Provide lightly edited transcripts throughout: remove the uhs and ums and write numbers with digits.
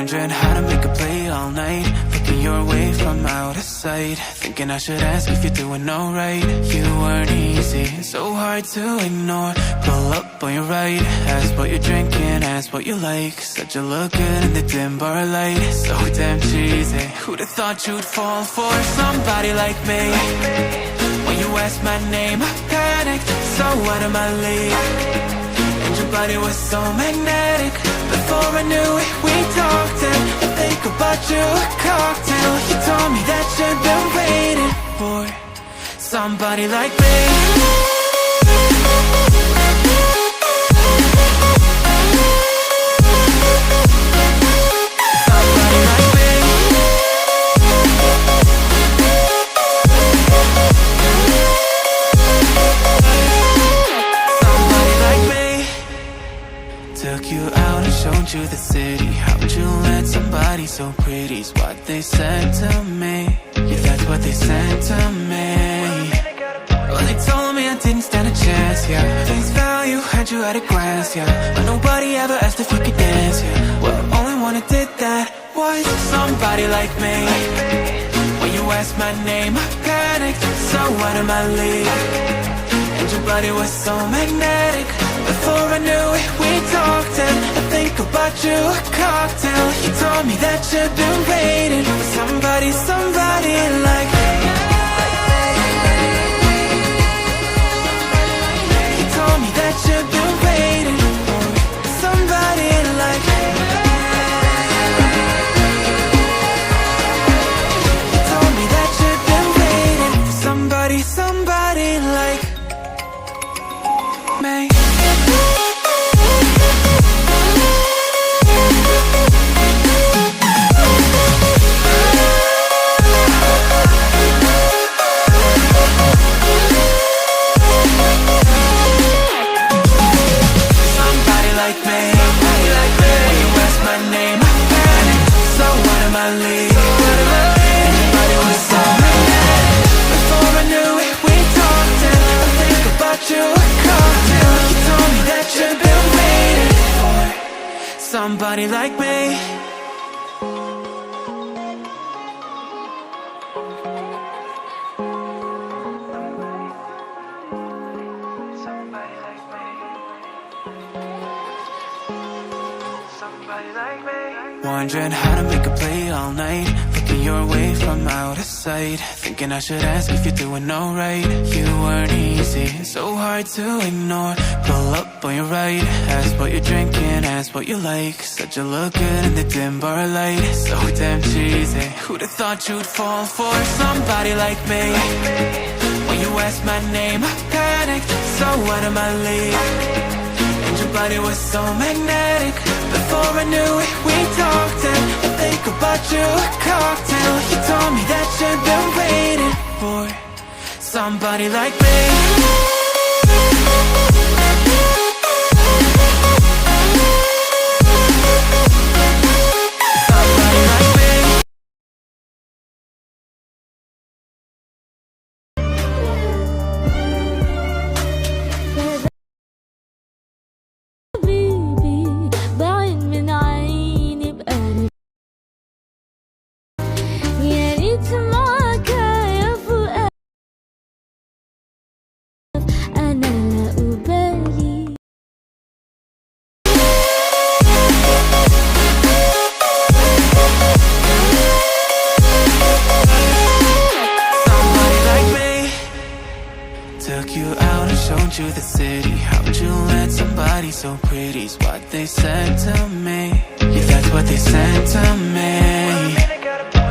Wondering how to make a play all night, looking your way from out of sight, thinking I should ask if you're doing alright. You weren't easy, so hard to ignore. Pull up on your right, ask what you're drinking, ask what you like. Said you look good in the dim bar light, so damn cheesy. Who'd have thought you'd fall for somebody like me? When you asked my name, I panicked, so out of my league. And your body was so magnetic. Before I knew it, we talked, and I think about you a cocktail. You told me that you've been waiting for somebody like me. Took you out and showed you the city. How'd you let somebody so pretty's what they said to me? Yeah, that's what they said to me. Well, they told me I didn't stand a chance, yeah. Face value, had you at a glance, yeah. But nobody ever asked if you could dance, yeah. Well, the only one who did that was somebody like me. When you asked my name, I panicked, so out of my league. And your body was so magnetic. Before I knew it, we talked, and I think about you a cocktail. You told me that you've been waiting for somebody like me. You told me that you've been waiting for somebody like me. You told me that you've been waiting for somebody like me. Somebody like me. Wondering how to make a play all night, looking your way from out of sight, thinking I should ask if you're doing alright. You weren't easy, so hard to ignore. Pull up on your right, ask what you're drinking, ask what you like. Said you look good in the dim bar light, so damn cheesy. Who'd have thought you'd fall for somebody like me? When you asked my name, I panicked, so out of my league. And your body was so magnetic. Before I knew it, we talked, and I think about you a cocktail. You told me that you've been waiting for somebody like me. Took you out and showed you the city. How'd you let somebody so pretty's what they said to me? Yeah, that's what they said to me.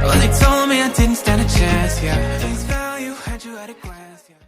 Well, they told me I didn't stand a chance, yeah. Face value, had you at a glance, yeah.